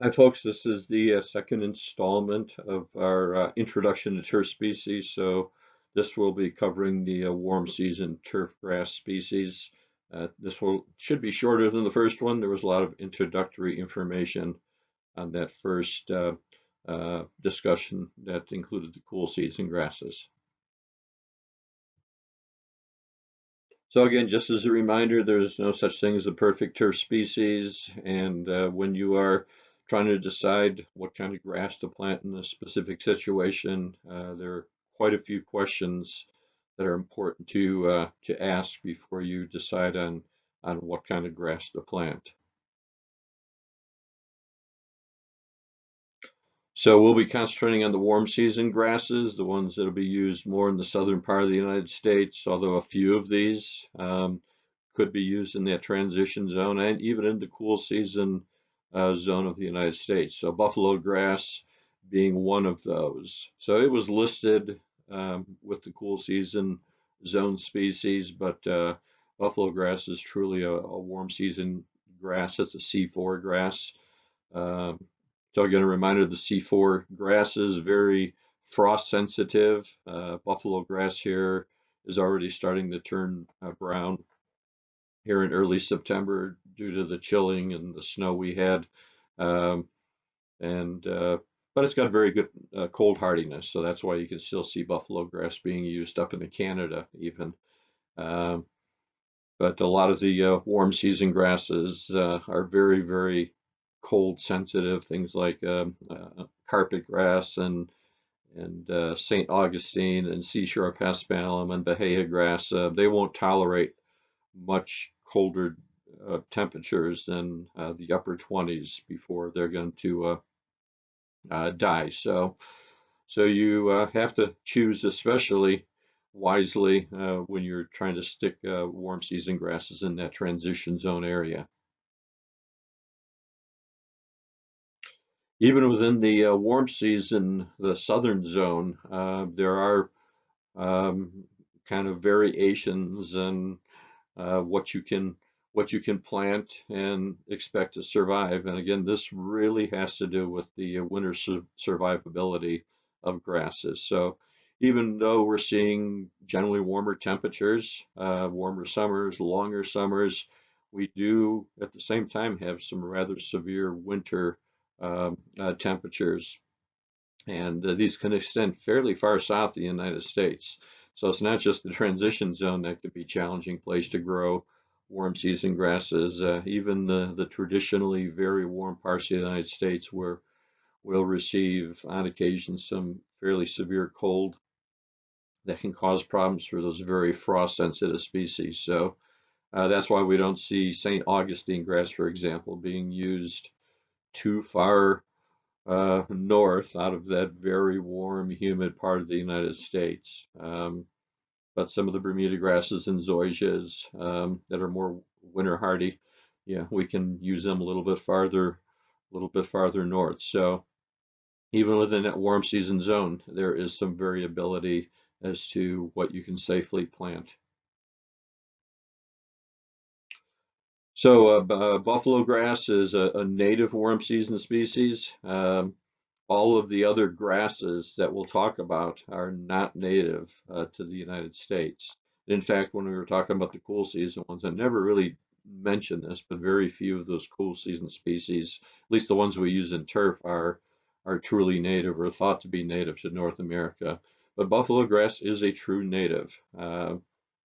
Hi, folks. This is the second installment of our introduction to turf species. So this will be covering the warm season turf grass species. This will should be shorter than the first one. There was a lot of introductory information on that first discussion that included the cool season grasses. So again, just as a reminder, there's no such thing as a perfect turf species, and when you are trying to decide what kind of grass to plant in a specific situation, there are quite a few questions that are important to ask before you decide on what kind of grass to plant. So we'll be concentrating on the warm season grasses, the ones that will be used more in the southern part of the United States, although a few of these could be used in that transition zone and even in the cool season zone of the United States. So buffalo grass being one of those. So it was listed with the cool season zone species, but buffalo grass is truly a warm season grass. It's a C4 grass. Um, so again, a reminder, the C4 grass is very frost sensitive. Buffalo grass here is already starting to turn brown here in early September due to the chilling and the snow we had. Um, and but it's got very good cold hardiness, so that's why you can still see buffalo grass being used up into Canada even. Um, but a lot of the warm season grasses are very, very cold sensitive. Things like carpetgrass and St. Augustine and seashore paspalum and Bahiagrass. They won't tolerate much colder temperatures than the upper 20s before they're going to die. So you have to choose especially wisely when you're trying to stick warm season grasses in that transition zone area. Even within the warm season, the southern zone, there are um, kind of variations in what you can plant and expect to survive. And again, this really has to do with the winter survivability of grasses. So even though we're seeing generally warmer temperatures, warmer summers, longer summers, we do at the same time have some rather severe winter temperatures. And these can extend fairly far south of the United States. So it's not just the transition zone that could be a challenging place to grow warm season grasses. Even the traditionally very warm parts of the United States where will receive on occasion some fairly severe cold that can cause problems for those very frost sensitive species. So that's why we don't see St. Augustine grass, for example, being used too far north out of that very warm, humid part of the United States. But some of the Bermuda grasses and zoysias that are more winter hardy, yeah, we can use them a little bit farther north. So even within that warm season zone, there is some variability as to what you can safely plant. So buffalo grass is a native warm season species. All of the other grasses that we'll talk about are not native to the United States. In fact, when we were talking about the cool season ones, I never really mentioned this, but very few of those cool season species, at least the ones we use in turf, are truly native or thought to be native to North America. But buffalo grass is a true native,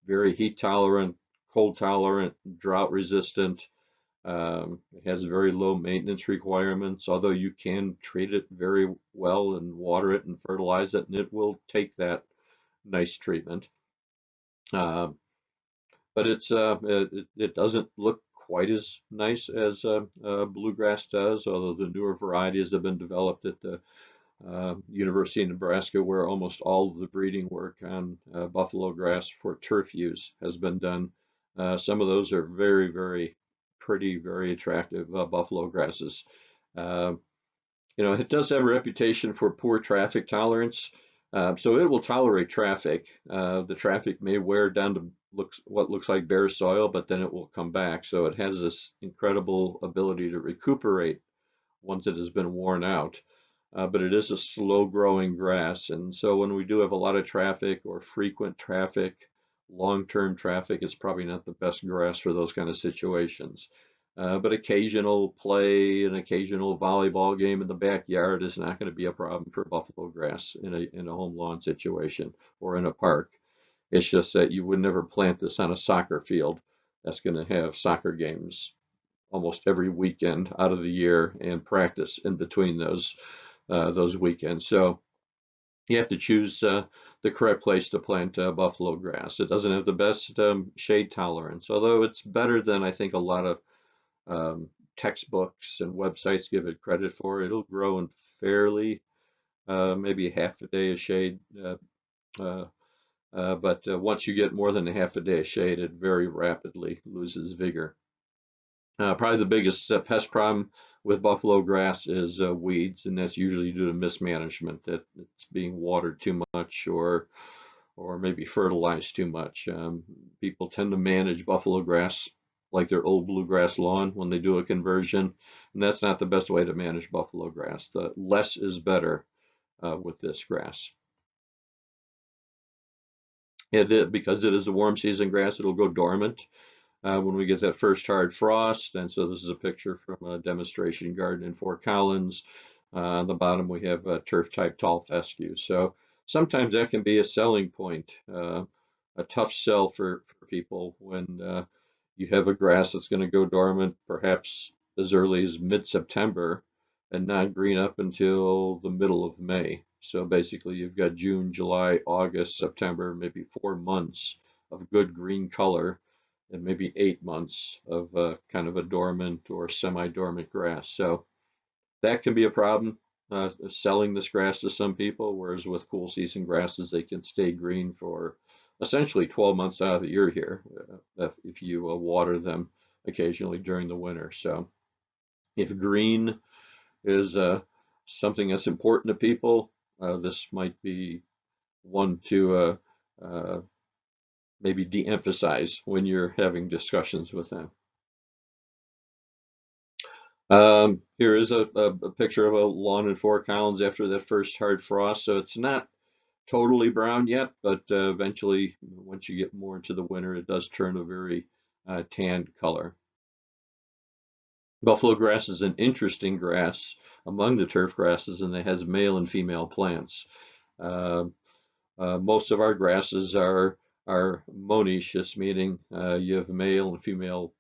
very heat tolerant, cold tolerant, drought resistant. It has very low maintenance requirements, although you can treat it very well and water it and fertilize it, and it will take that nice treatment. Uh, but it doesn't look quite as nice as bluegrass does, although the newer varieties have been developed at the University of Nebraska, where almost all of the breeding work on buffalo grass for turf use has been done. Some of those are very, very pretty, very attractive buffalo grasses. Uh, it does have a reputation for poor traffic tolerance, so it will tolerate traffic. The traffic may wear down to what looks like bare soil, but then it will come back. So it has this incredible ability to recuperate ones that has been worn out. But it is a slow growing grass. And so when we do have a lot of traffic or frequent traffic, long-term traffic, it's probably not the best grass for those kind of situations. But occasional play, an occasional volleyball game in the backyard is not going to be a problem for buffalo grass in a home lawn situation or in a park. It's just that you would never plant this on a soccer field that's going to have soccer games almost every weekend out of the year and practice in between those weekends. So you have to choose the correct place to plant buffalo grass. It doesn't have the best shade tolerance, although it's better than I think a lot of textbooks and websites give it credit for. It'll grow in fairly maybe half a day of shade. Uh, but once you get more than a half a day of shade, it very rapidly loses vigor. Probably the biggest pest problem with buffalo grass is weeds, and that's usually due to mismanagement, that it's being watered too much or maybe fertilized too much. People tend to manage buffalo grass like their old bluegrass lawn when they do a conversion, and that's not the best way to manage buffalo grass. The less is better with this grass. Because it is a warm season grass, it'll go dormant when we get that first hard frost. And so this is a picture from a demonstration garden in Fort Collins. On the bottom we have a turf type tall fescue. So sometimes that can be a selling point, a tough sell for people when you have a grass that's going to go dormant perhaps as early as mid-September and not green up until the middle of May. So basically you've got June, July, August, September, maybe 4 months of good green color and maybe 8 months of kind of a dormant or semi-dormant grass. So that can be a problem selling this grass to some people, whereas with cool season grasses, they can stay green for essentially 12 months out of the year here if you water them occasionally during the winter. So if green is something that's important to people, this might be one to maybe de-emphasize when you're having discussions with them. Here is a picture of a lawn in Fort Collins after that first hard frost. So it's not totally brown yet, but eventually, once you get more into the winter, it does turn a very tanned color. Buffalo grass is an interesting grass among the turf grasses, and it has male and female plants. Uh, Most of our grasses are monoecious, meaning you have male and female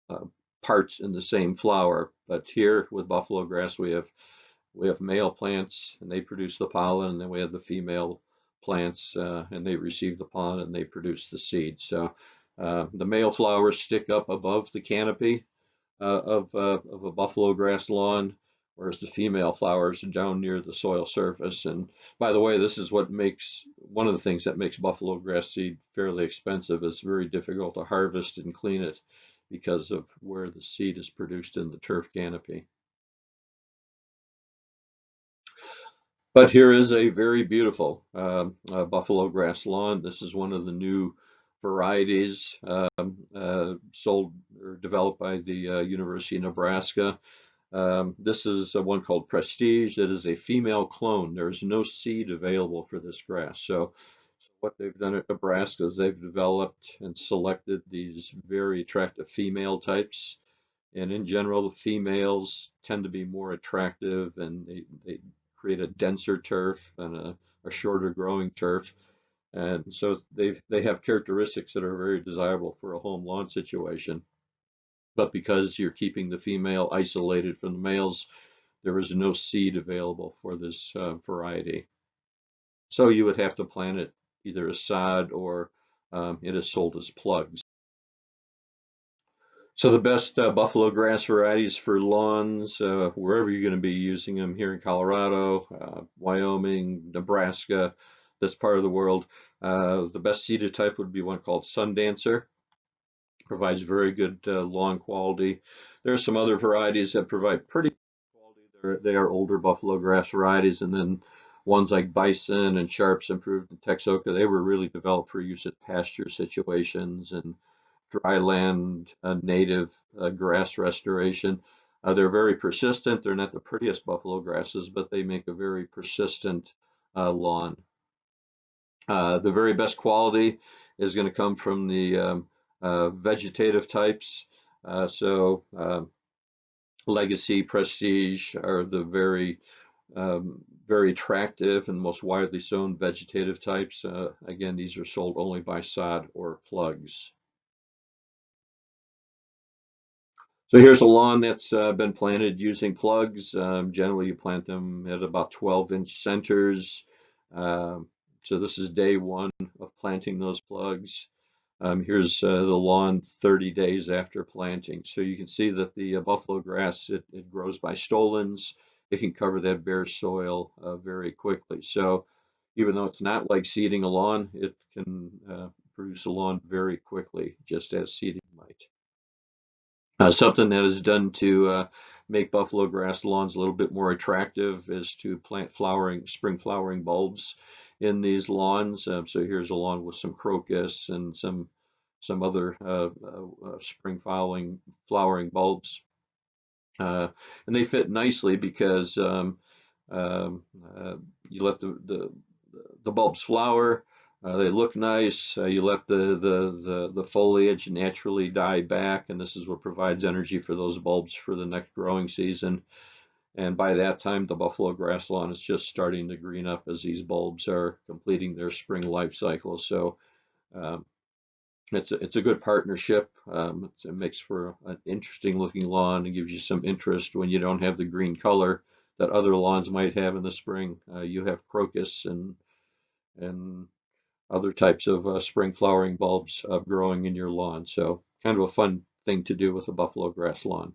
uh, parts in the same flower. But here with buffalo grass, we have male plants and they produce the pollen, and then we have the female plants and they receive the pollen and they produce the seed. So the male flowers stick up above the canopy of a buffalo grass lawn, whereas the female flowers are down near the soil surface. And by the way, this is what makes one of the things that makes buffalo grass seed fairly expensive. It's very difficult to harvest and clean it because of where the seed is produced in the turf canopy. But here is a very beautiful buffalo grass lawn. This is one of the new varieties sold or developed by the University of Nebraska. This is one called Prestige that is a female clone. There is no seed available for this grass. So what they've done at Nebraska is they've developed and selected these very attractive female types. And in general, the females tend to be more attractive and they create a denser turf and a shorter growing turf. And so they have characteristics that are very desirable for a home lawn situation. But because you're keeping the female isolated from the males, there is no seed available for this variety. So you would have to plant it either as sod or it is sold as plugs. So the best buffalo grass varieties for lawns, wherever you're going to be using them here in Colorado, Wyoming, Nebraska, this part of the world, the best seeded type would be one called Sundancer. Provides very good lawn quality. There are some other varieties that provide pretty good quality. They are older buffalo grass varieties, and then ones like Bison and Sharps Improved and Texoka, they were really developed for use at pasture situations and dry land native grass restoration. They're very persistent. They're not the prettiest buffalo grasses, but they make a very persistent lawn. The very best quality is going to come from the vegetative types. So Legacy, Prestige are the very attractive and most widely sown vegetative types. Again, these are sold only by sod or plugs. So here's a lawn that's been planted using plugs. Generally, you plant them at about 12-inch centers. Um, so this is day one of planting those plugs. Here's the lawn 30 days after planting. So you can see that the buffalo grass, it grows by stolons. It can cover that bare soil very quickly. So even though it's not like seeding a lawn, it can produce a lawn very quickly, just as seeding might. Something that is done to make buffalo grass lawns a little bit more attractive is to plant spring flowering bulbs in these lawns. So here's a lawn with some crocus and some other spring flowering bulbs, and they fit nicely because um, uh, you let the bulbs flower. They look nice. You let the foliage naturally die back, and this is what provides energy for those bulbs for the next growing season. And by that time, the buffalo grass lawn is just starting to green up as these bulbs are completing their spring life cycle. So um, it's a good partnership. It makes for an interesting looking lawn and gives you some interest when you don't have the green color that other lawns might have in the spring. You have crocus and other types of spring flowering bulbs growing in your lawn. So kind of a fun thing to do with a buffalo grass lawn.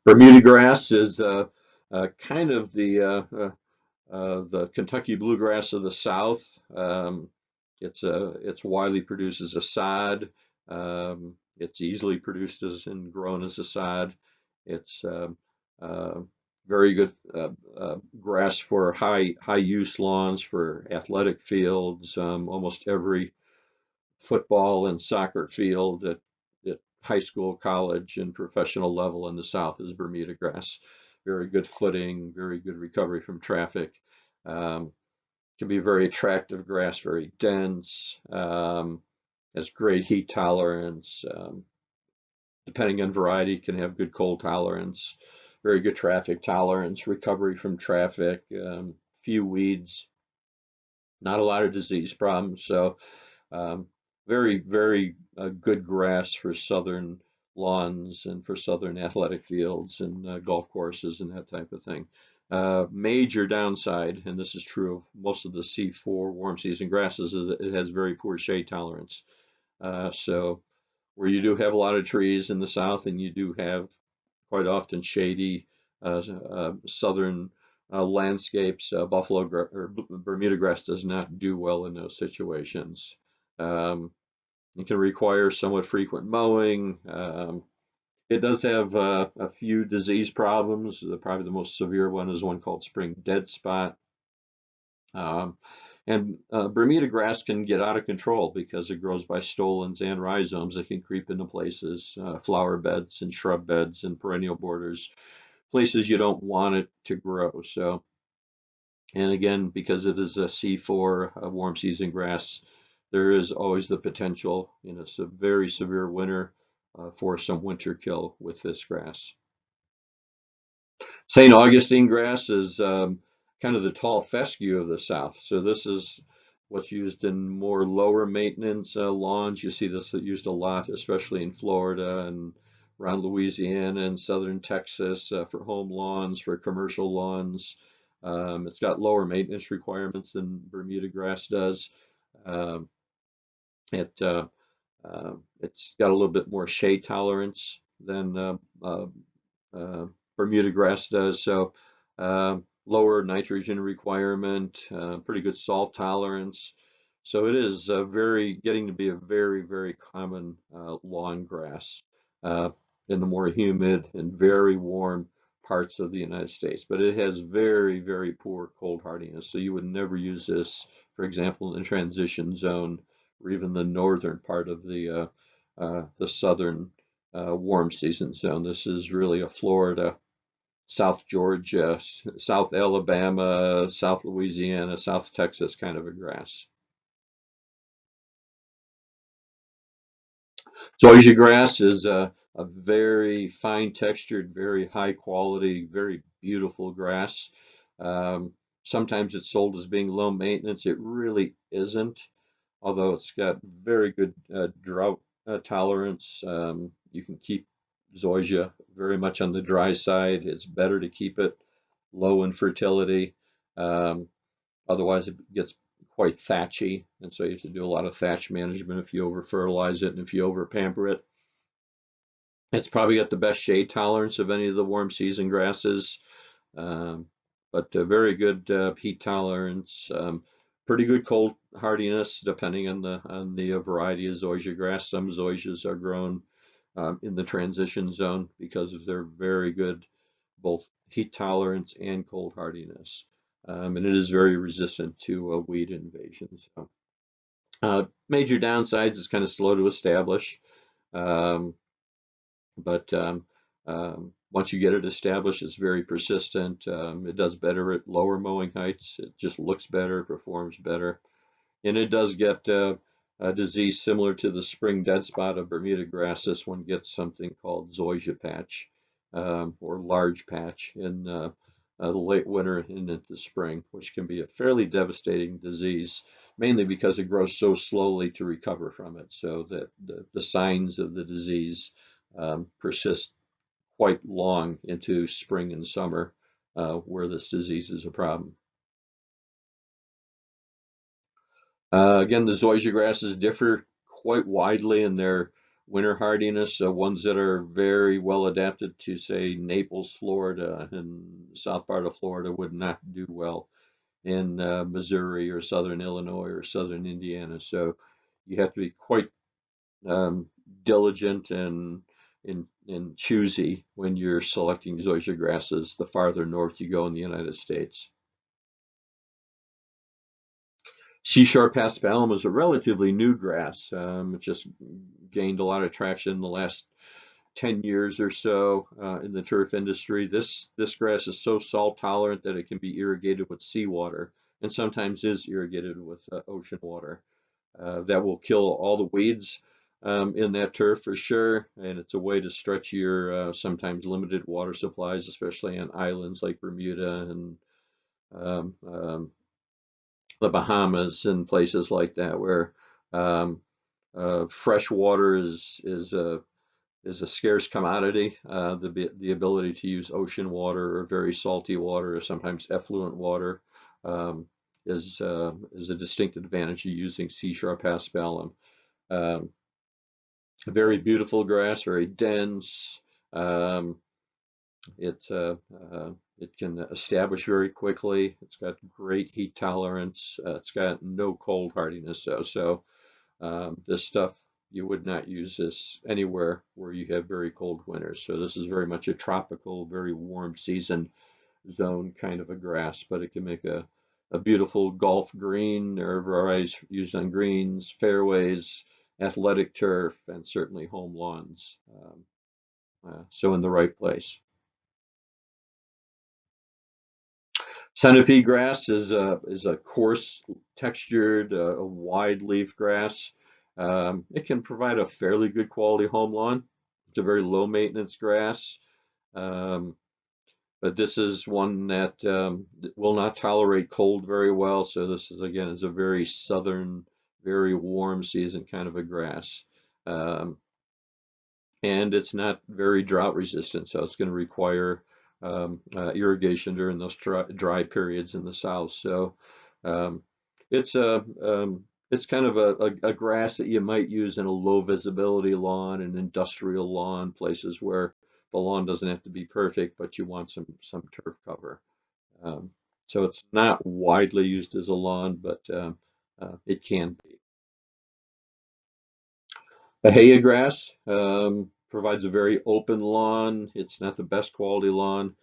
Bermuda grass is kind of the Kentucky bluegrass of the South. It's widely produced as a sod. It's easily produced and grown as a sod. It's uh, very good grass for high use lawns, for athletic fields. Almost every football and soccer field at high school, college, and professional level in the South is Bermuda grass. Very good footing, very good recovery from traffic. Um, can be very attractive grass, very dense, has great heat tolerance. Depending on variety, can have good cold tolerance, very good traffic tolerance, recovery from traffic, few weeds, not a lot of disease problems. So um, very good grass for southern lawns and for southern athletic fields and golf courses and that type of thing. Major downside, and this is true of most of the C4 warm season grasses, is that it has very poor shade tolerance. So where you do have a lot of trees in the south and you do have quite often shady southern landscapes, or Bermuda grass does not do well in those situations. Um, it can require somewhat frequent mowing. It does have a few disease problems. Probably the most severe one is one called spring dead spot. Um, and Bermuda grass can get out of control because it grows by stolons and rhizomes that can creep into places, flower beds and shrub beds and perennial borders, places you don't want it to grow. So, and again, because it is a C4, a warm season grass, there is always the potential in a very severe winter for some winter kill with this grass. St. Augustine grass is kind of the tall fescue of the South. So this is what's used in more lower maintenance lawns. You see this used a lot, especially in Florida and around Louisiana and southern Texas for home lawns, for commercial lawns. It's got lower maintenance requirements than Bermuda grass does. Um, it it's got a little bit more shade tolerance than uh, Bermuda grass does. So lower nitrogen requirement, pretty good salt tolerance. So it is getting to be a very common lawn grass uh, in the more humid and very warm parts of the United States. But it has very poor cold hardiness. So you would never use this, for example, in the transition zone or even the northern part of the southern warm season zone. This is really a Florida, South Georgia, South Alabama, South Louisiana, South Texas kind of a grass. Zoysia grass is a very fine textured, very high quality, very beautiful grass. Um, Sometimes it's sold as being low maintenance. It really isn't, although it's got very good drought tolerance. You can keep zoysia very much on the dry side. It's better to keep it low in fertility. Um, Otherwise, it gets quite thatchy, and so you have to do a lot of thatch management if you over fertilize it and if you over pamper it. It's probably got the best shade tolerance of any of the warm season grasses, um, but very good heat tolerance, pretty good cold hardiness depending on the variety of zoysia grass. Some zoysias are grown in the transition zone because of their very good both heat tolerance and cold hardiness. And it is very resistant to weed invasions. So, major downsides is kind of slow to establish. Um, but once you get it established, it's very persistent. It does better at lower mowing heights. It just looks better, performs better, and it does get a disease similar to the spring dead spot of Bermuda grass. This one gets something called zoysia patch or large patch in the late winter and into spring, which can be a fairly devastating disease, mainly because it grows so slowly to recover from it. So that the signs of the disease persist quite long into spring and summer, where this disease is a problem. Again, the zoysia grasses differ quite widely in their winter hardiness. Ones that are very well adapted to, say, Naples, Florida, and south part of Florida would not do well in Missouri or southern Illinois or southern Indiana. So you have to be quite um, diligent and choosy when you're selecting zoysia grasses the farther north you go in the United States. Seashore paspalum is a relatively new grass. It just gained a lot of traction in the last 10 years or so in the turf industry. This grass is so salt tolerant that it can be irrigated with seawater and sometimes is irrigated with ocean water. That will kill all the weeds in that turf for sure, and it's a way to stretch your sometimes limited water supplies, especially on islands like Bermuda and um, um, the Bahamas and places like that, where um, fresh water is a scarce commodity. The ability to use ocean water or very salty water or sometimes effluent water um, is a distinct advantage of using seashore paspalum. Um, Very beautiful grass, very dense. Um, it it can establish very quickly. It's got great heat tolerance. It's got no cold hardiness. So this stuff you would not use this anywhere where you have very cold winters. So this is very much a tropical, very warm season zone kind of a grass, but it can make a beautiful golf green. There are varieties used on greens, fairways, athletic turf, and certainly home lawns. So in the right place. Centipedegrass is a coarse, textured, a wide leaf grass. It can provide a fairly good quality home lawn. It's a very low maintenance grass, um, but this is one that will not tolerate cold very well. So this is a very southern, very warm season kind of a grass. Um, and it's not very drought resistant, so it's going to require irrigation during those dry periods in the south. So um, it's a it's kind of a grass that you might use in a low visibility lawn, an industrial lawn, places where the lawn doesn't have to be perfect, but you want some turf cover. Um, so it's not widely used as a lawn, but it can be. Bahiagrass provides a very open lawn. It's not the best quality lawn,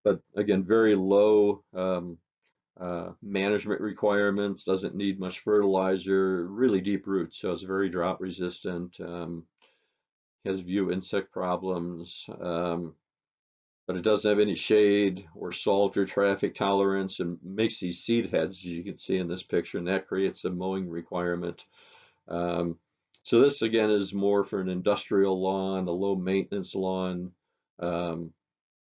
but again, very low management requirements, doesn't need much fertilizer, really deep roots, so it's very drought resistant. has few insect problems, but it doesn't have any shade or salt or traffic tolerance, and makes these seed heads, as you can see in this picture, and that creates a mowing requirement. Um, so this again is more for an industrial lawn, a low maintenance lawn,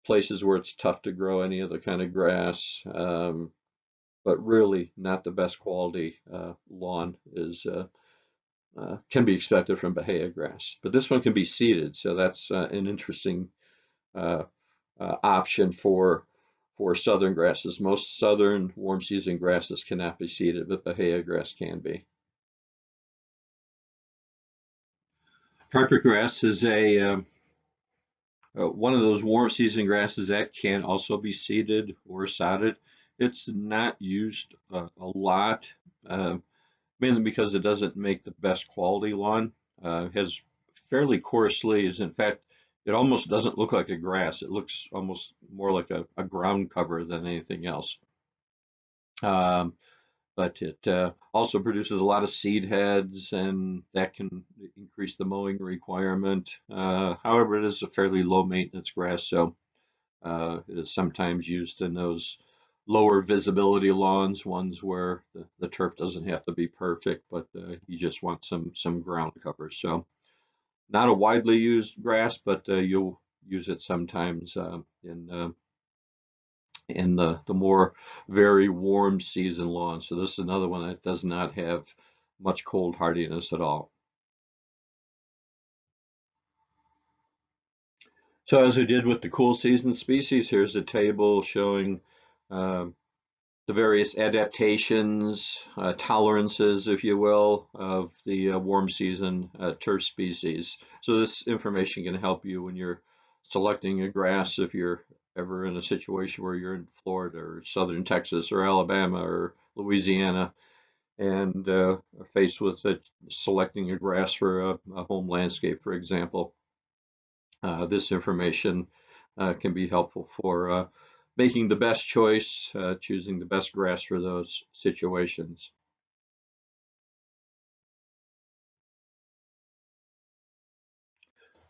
places where it's tough to grow any other kind of grass, but really not the best quality lawn can be expected from Bahiagrass. But this one can be seeded, so that's an interesting uh, option for southern grasses. Most southern warm season grasses cannot be seeded, but Bahiagrass can be. Carpetgrass is one of those warm season grasses that can also be seeded or sodded. It's not used a lot, mainly because it doesn't make the best quality lawn. It has fairly coarse leaves. In fact, it almost doesn't look like a grass. It looks almost more like a ground cover than anything else. Um, but it also produces a lot of seed heads, and that can increase the mowing requirement. However, it is a fairly low maintenance grass, so it is sometimes used in those lower visibility lawns, ones where the turf doesn't have to be perfect, but you just want some ground cover. So not a widely used grass, but you'll use it sometimes in the more very warm season lawns. So this is another one that does not have much cold hardiness at all. So as we did with the cool season species, here's a table showing um, the various adaptations, tolerances, if you will, of the warm season turf species. So this information can help you when you're selecting a grass if you're ever in a situation where you're in Florida or southern Texas or Alabama or Louisiana and are faced with selecting a grass for a home landscape, for example. This information can be helpful for making the best choice, choosing the best grass for those situations.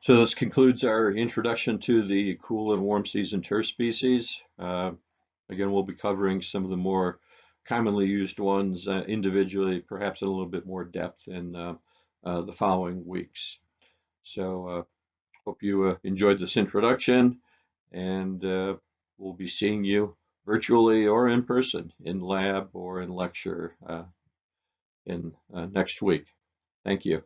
So this concludes our introduction to the cool and warm season turf species. Again, we'll be covering some of the more commonly used ones individually, perhaps in a little bit more depth in the following weeks. So hope you enjoyed this introduction, and we'll be seeing you virtually or in person in lab or in lecture in next week. Thank you.